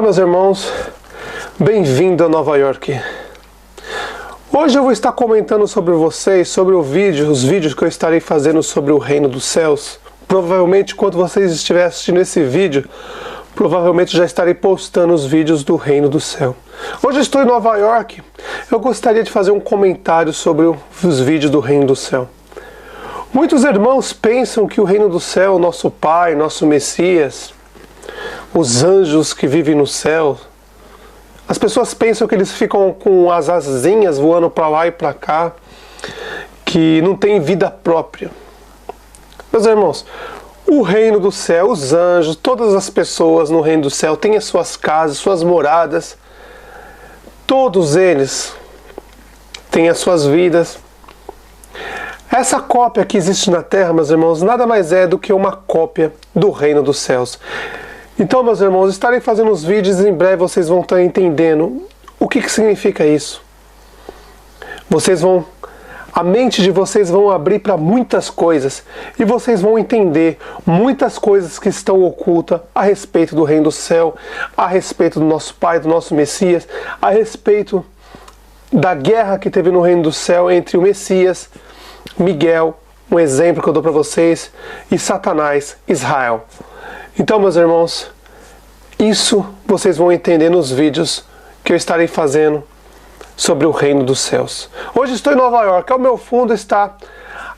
Olá, meus irmãos, bem-vindo a Nova York. Hoje eu vou estar comentando sobre vocês, sobre os vídeos que eu estarei fazendo sobre o Reino dos Céus. Provavelmente, quando vocês estiverem assistindo esse vídeo, provavelmente já estarei postando os vídeos do Reino do Céu. Hoje eu estou em Nova York, eu gostaria de fazer um comentário sobre os vídeos do Reino do Céu. Muitos irmãos pensam que o Reino do Céu, nosso Pai, nosso Messias, os anjos que vivem no céu, as pessoas pensam que eles ficam com as asinhas voando para lá e para cá, que não tem vida própria. Meus irmãos, o Reino do Céu, os anjos, todas as pessoas no Reino do Céu têm as suas casas, suas moradas, todos eles têm as suas vidas. Essa cópia que existe na Terra, meus irmãos, nada mais é do que uma cópia do Reino dos Céus. Então, meus irmãos, estarei fazendo os vídeos e em breve vocês vão estar entendendo o que significa isso. A mente de vocês vão abrir para muitas coisas e vocês vão entender muitas coisas que estão ocultas a respeito do Reino do Céu, a respeito do nosso Pai, do nosso Messias, a respeito da guerra que teve no Reino do Céu entre o Messias, Miguel, um exemplo que eu dou para vocês, e Satanás, Israel. Então, meus irmãos, isso vocês vão entender nos vídeos que eu estarei fazendo sobre o Reino dos Céus. Hoje estou em Nova York, ao meu fundo está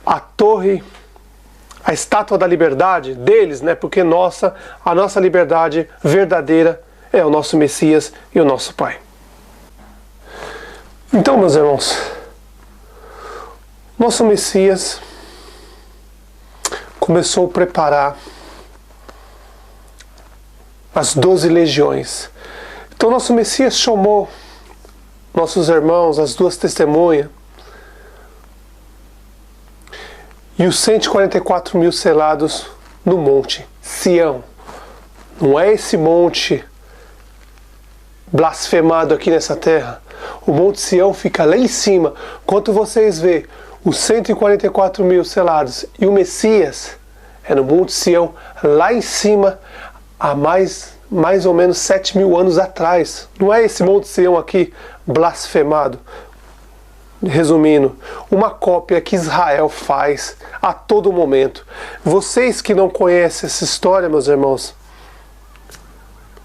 a torre, a estátua da liberdade deles, né? Porque a nossa liberdade verdadeira é o nosso Messias e o nosso Pai. Então, meus irmãos, nosso Messias começou a preparar as 12 legiões. Então nosso Messias chamou nossos irmãos, as duas testemunhas, e os 144 mil selados no monte Sião. Não é esse monte blasfemado aqui nessa terra. O monte Sião fica lá em cima. Quando vocês vê os 144 mil selados e o Messias, é no monte Sião, lá em cima, há mais ou menos 7 mil anos atrás. Não é esse monte Sião aqui blasfemado. Resumindo, uma cópia que Israel faz a todo momento. Vocês que não conhecem essa história, meus irmãos,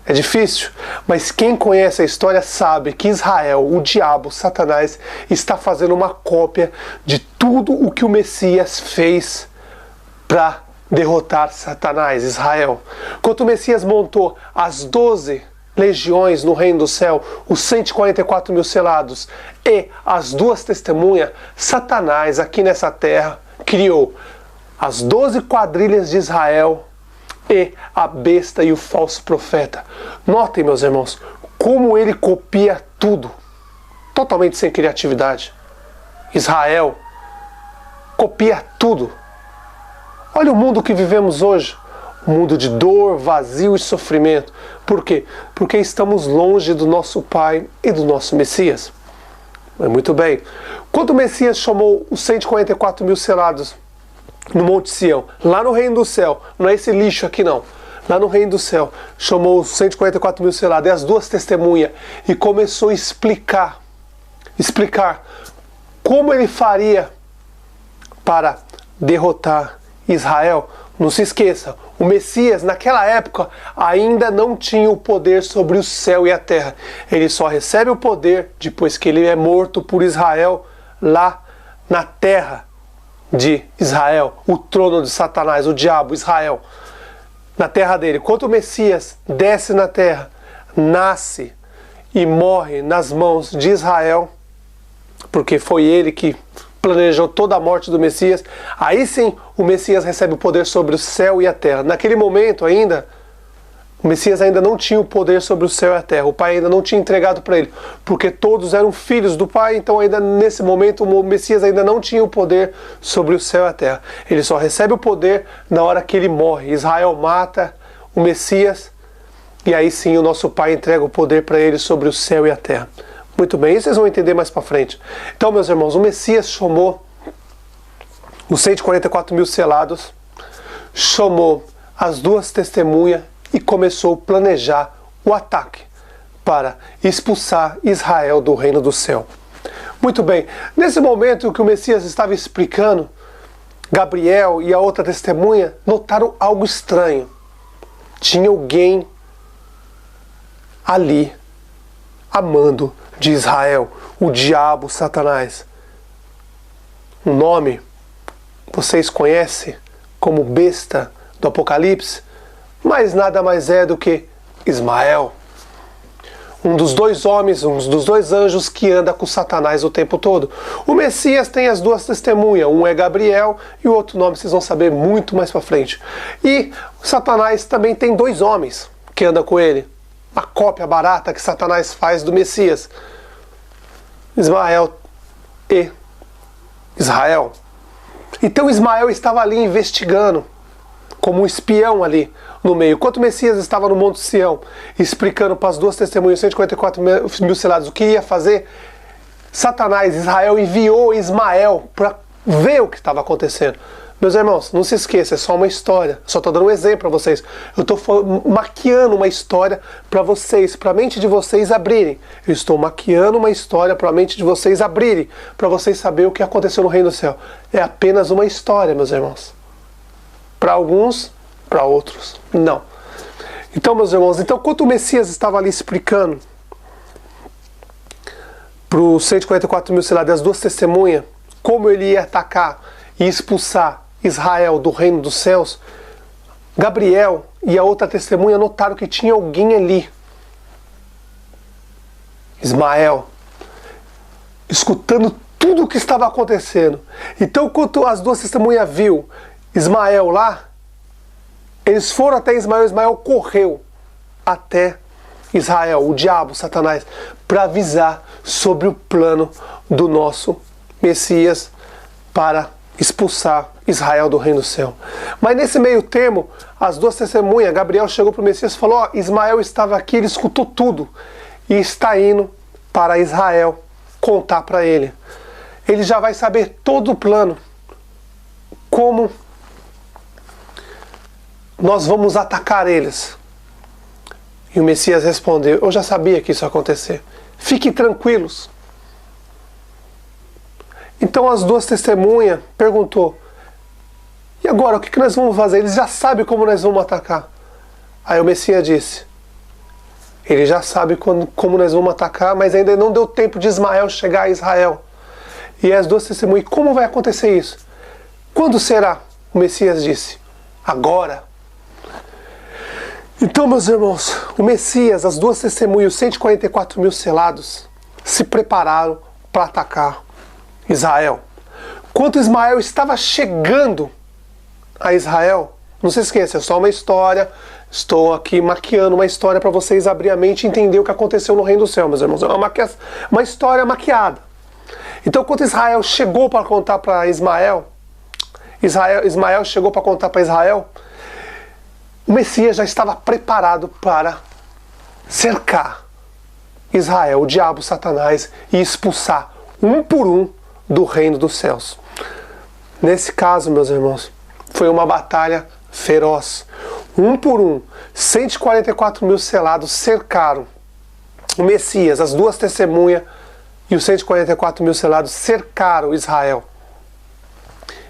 é difícil, mas quem conhece a história sabe que Israel, o diabo, Satanás, está fazendo uma cópia de tudo o que o Messias fez para derrotar Satanás, Israel. Quando o Messias montou as 12 legiões no Reino do Céu, os 144 mil selados e as duas testemunhas, Satanás aqui nessa terra criou as 12 quadrilhas de Israel e a besta e o falso profeta. Notem, meus irmãos, como ele copia tudo, totalmente sem criatividade. Israel copia tudo. Olha o mundo que vivemos hoje, um mundo de dor, vazio e sofrimento. Por quê? Porque estamos longe do nosso Pai e do nosso Messias. Mas muito bem, quando o Messias chamou os 144 mil selados no Monte Sião, lá no Reino do Céu, não é esse lixo aqui não, lá no Reino do Céu, chamou os 144 mil selados e as duas testemunhas e começou a explicar como ele faria para derrotar Israel. Não se esqueça, o Messias naquela época ainda não tinha o poder sobre o céu e a terra. Ele só recebe o poder depois que ele é morto por Israel lá na terra de Israel, o trono de Satanás, o diabo, Israel, na terra dele. Quando o Messias desce na terra, nasce e morre nas mãos de Israel, porque foi ele que planejou toda a morte do Messias, aí sim o Messias recebe o poder sobre o céu e a terra. Naquele momento ainda, o Messias ainda não tinha o poder sobre o céu e a terra. O Pai ainda não tinha entregado para ele, porque todos eram filhos do Pai, então ainda nesse momento o Messias ainda não tinha o poder sobre o céu e a terra. Ele só recebe o poder na hora que ele morre. Israel mata o Messias, e aí sim o nosso Pai entrega o poder para ele sobre o céu e a terra. Muito bem, isso vocês vão entender mais para frente. Então, meus irmãos, o Messias chamou os 144 mil selados, chamou as duas testemunhas e começou a planejar o ataque. para expulsar Israel do reino do céu. Muito bem, nesse momento que o Messias estava explicando, Gabriel e a outra testemunha notaram algo estranho. Tinha alguém ali, amando de Israel, o diabo, Satanás. O nome vocês conhecem como besta do Apocalipse, mas nada mais é do que Ismael. Um dos dois homens, um dos dois anjos que anda com Satanás o tempo todo. O Messias tem as duas testemunhas, um é Gabriel e o outro nome vocês vão saber muito mais para frente. E Satanás também tem dois homens que andam com ele. Uma cópia barata que Satanás faz do Messias. Ismael e Israel. Então Ismael estava ali investigando, como um espião ali no meio. Enquanto o Messias estava no Monte Sião, explicando para as duas testemunhas, 144 mil selados, o que ia fazer, Satanás, Israel, enviou Ismael para ver o que estava acontecendo. Meus irmãos, não se esqueça, é só uma história. Só estou dando um exemplo para vocês. Eu estou maquiando uma história para vocês, para a mente de vocês abrirem. Eu estou maquiando uma história para a mente de vocês abrirem, para vocês saberem o que aconteceu no reino do céu. É apenas uma história, meus irmãos. Para alguns, para outros, não. Então, meus irmãos, enquanto o Messias estava ali explicando para os 144 mil selados, as duas testemunhas, como ele ia atacar e expulsar Israel do reino dos céus, Gabriel e a outra testemunha notaram que tinha alguém ali. Ismael, escutando tudo o que estava acontecendo. Então, quando as duas testemunhas viu Ismael lá, eles foram até Ismael, Ismael correu até Israel, o diabo, Satanás, para avisar sobre o plano do nosso Messias para expulsar Israel do reino do céu. Mas nesse meio termo, as duas testemunhas, Gabriel chegou para o Messias e falou, Ismael estava aqui, ele escutou tudo e está indo para Israel contar para ele. Ele já vai saber todo o plano, como nós vamos atacar eles. E o Messias respondeu, eu já sabia que isso ia acontecer. Fiquem tranquilos. Então as duas testemunhas perguntou, e agora, o que nós vamos fazer? Eles já sabem como nós vamos atacar. Aí o Messias disse, ele já sabe como nós vamos atacar, mas ainda não deu tempo de Ismael chegar a Israel. E as duas testemunhas, como vai acontecer isso? Quando será? O Messias disse, agora. Então, meus irmãos, o Messias, as duas testemunhas, os 144 mil selados, se prepararam para atacar Israel. Quando Ismael estava chegando a Israel, não se esqueça, é só uma história, estou aqui maquiando uma história para vocês abrir a mente e entender o que aconteceu no reino do céu, meus irmãos. É uma história maquiada. Então, quando Israel chegou para contar para Ismael chegou para contar para Israel, o Messias já estava preparado para cercar Israel, o diabo, Satanás, e expulsar um por um do reino dos céus. Nesse caso, meus irmãos, foi uma batalha feroz. Um por um, 144 mil selados cercaram o Messias, as duas testemunhas e os 144 mil selados cercaram Israel.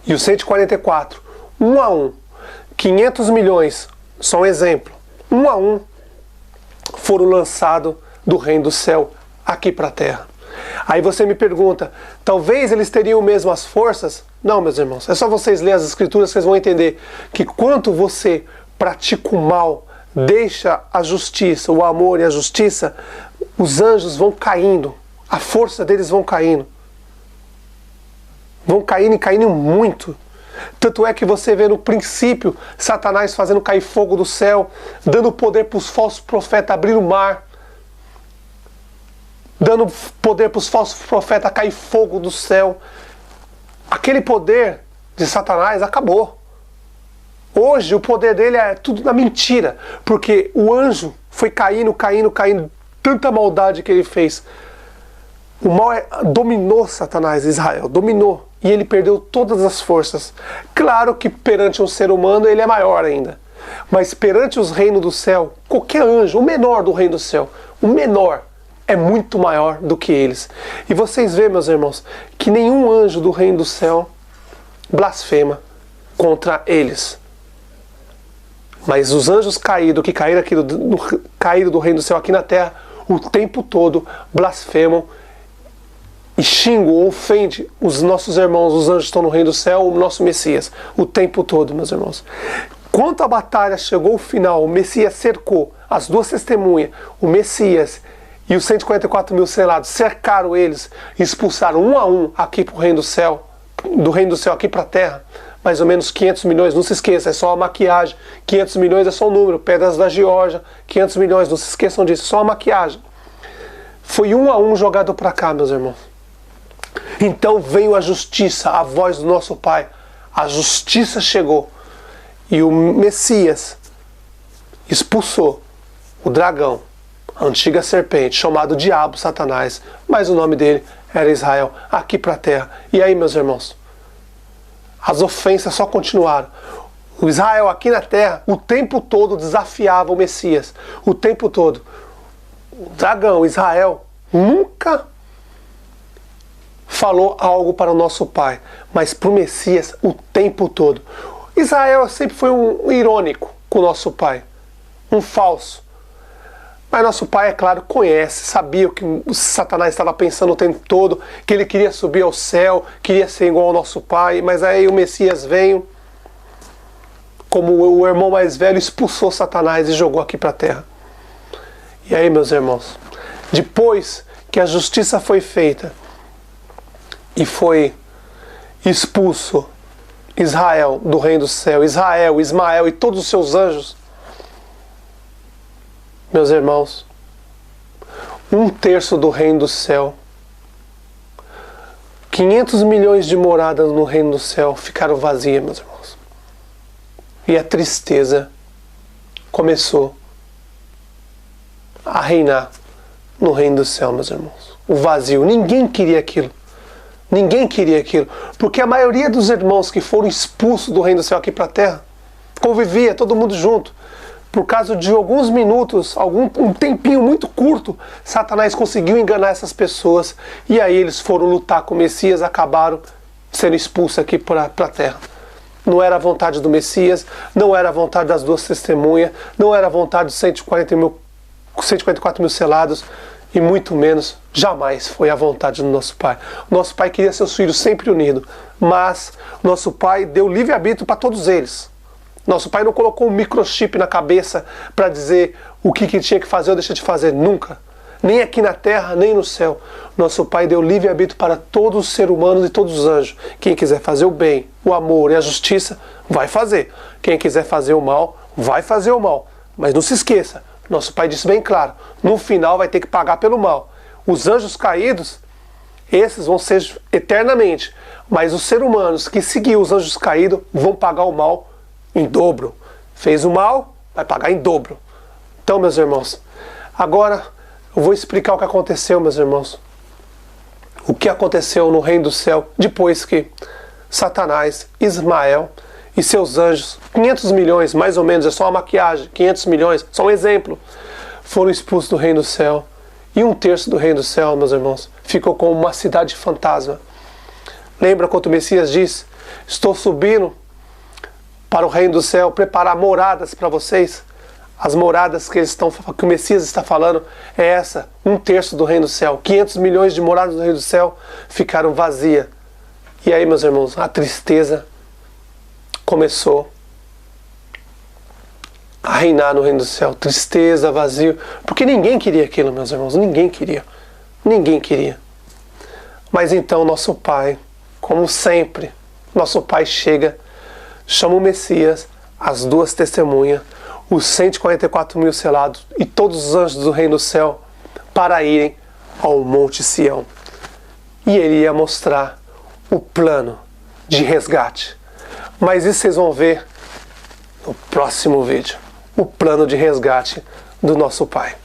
E os 144, um a um, 500 milhões, só um exemplo, um a um, foram lançados do reino do céu aqui para a terra. Aí você me pergunta, talvez eles teriam mesmo as forças? Não, meus irmãos, é só vocês lerem as escrituras que vocês vão entender que quanto você pratica o mal, deixa a justiça, o amor e a justiça, os anjos vão caindo, a força deles vão caindo. Vão caindo e caindo muito. Tanto é que você vê no princípio Satanás fazendo cair fogo do céu, dando poder para os falsos profetas abrir o mar, dando poder para os falsos profetas cair fogo do céu. Aquele poder de Satanás acabou. Hoje o poder dele é tudo na mentira, porque o anjo foi caindo, tanta maldade que ele fez. O mal dominou Satanás, Israel, dominou. E ele perdeu todas as forças. Claro que perante um ser humano ele é maior ainda. Mas perante os reinos do céu, qualquer anjo, o menor do reino do céu, o menor, é muito maior do que eles. E vocês veem, meus irmãos, que nenhum anjo do reino do céu blasfema contra eles. Mas os anjos caídos, que caíram do reino do céu aqui na terra, o tempo todo blasfemam e xingam ou ofendem os nossos irmãos, os anjos que estão no reino do céu, o nosso Messias, o tempo todo, meus irmãos. Quando a batalha chegou ao final, o Messias cercou as duas testemunhas, o Messias e os 144 mil selados, cercaram eles e expulsaram um a um aqui para o reino do reino do céu aqui para a terra. Mais ou menos 500 milhões, não se esqueça, é só a maquiagem. 500 milhões é só um número, pedras da Geórgia, 500 milhões, não se esqueçam disso, só a maquiagem. Foi um a um jogado para cá, meus irmãos. Então veio a justiça, a voz do nosso Pai. A justiça chegou. E o Messias expulsou o dragão, a antiga serpente, chamado Diabo, Satanás, mas o nome dele era Israel, aqui para a terra. E aí, meus irmãos? As ofensas só continuaram. O Israel aqui na terra, o tempo todo desafiava o Messias. O tempo todo. O dragão, Israel, nunca falou algo para o nosso Pai, mas para o Messias o tempo todo. Israel sempre foi um irônico com o nosso Pai, um falso. Mas nosso Pai, é claro, conhece, sabia o que o Satanás estava pensando o tempo todo, que ele queria subir ao céu, queria ser igual ao nosso Pai, mas aí o Messias veio, como o irmão mais velho, expulsou Satanás e jogou aqui para a terra. E aí, meus irmãos, depois que a justiça foi feita e foi expulso Israel do reino do céu, Israel, Ismael e todos os seus anjos, meus irmãos, 1/3 do reino do céu, 500 milhões de moradas no reino do céu ficaram vazias, meus irmãos. E a tristeza começou a reinar no reino do céu, meus irmãos. O vazio, ninguém queria aquilo. Ninguém queria aquilo. Porque a maioria dos irmãos que foram expulsos do reino do céu aqui para a terra, convivia todo mundo junto. Por causa de alguns minutos, um tempinho muito curto, Satanás conseguiu enganar essas pessoas. E aí eles foram lutar com o Messias, acabaram sendo expulsos aqui para a terra. Não era a vontade do Messias, não era a vontade das duas testemunhas, não era a vontade dos 144 mil selados, e muito menos, jamais foi a vontade do nosso Pai. O nosso Pai queria seus filhos sempre unidos, mas o nosso Pai deu livre-arbítrio para todos eles. Nosso Pai não colocou um microchip na cabeça para dizer o que tinha que fazer ou deixar de fazer, nunca. Nem aqui na terra, nem no céu. Nosso Pai deu livre-arbítrio para todos os seres humanos e todos os anjos. Quem quiser fazer o bem, o amor e a justiça, vai fazer. Quem quiser fazer o mal, vai fazer o mal. Mas não se esqueça, nosso Pai disse bem claro, no final vai ter que pagar pelo mal. Os anjos caídos, esses vão ser eternamente. Mas os seres humanos que seguiram os anjos caídos vão pagar o mal em dobro. Fez o mal, vai pagar em dobro. Então, meus irmãos, agora eu vou explicar o que aconteceu, meus irmãos. O que aconteceu no reino do céu depois que Satanás, Ismael e seus anjos, 500 milhões mais ou menos, é só uma maquiagem, 500 milhões, só um exemplo, foram expulsos do reino do céu. E 1/3 do reino do céu, meus irmãos, ficou como uma cidade fantasma. Lembra quando o Messias disse: estou subindo para o reino do céu, preparar moradas para vocês? As moradas que o Messias está falando é essa, 1/3 do reino do céu. 500 milhões de moradas do reino do céu ficaram vazias. E aí, meus irmãos, a tristeza começou a reinar no reino do céu. Tristeza, vazio. Porque ninguém queria aquilo, meus irmãos. Ninguém queria. Ninguém queria. Mas então nosso Pai, como sempre, nosso Pai chega, chama o Messias, as duas testemunhas, os 144 mil selados e todos os anjos do reino do céu para irem ao Monte Sião. E ele ia mostrar o plano de resgate. Mas isso vocês vão ver no próximo vídeo. O plano de resgate do nosso Pai.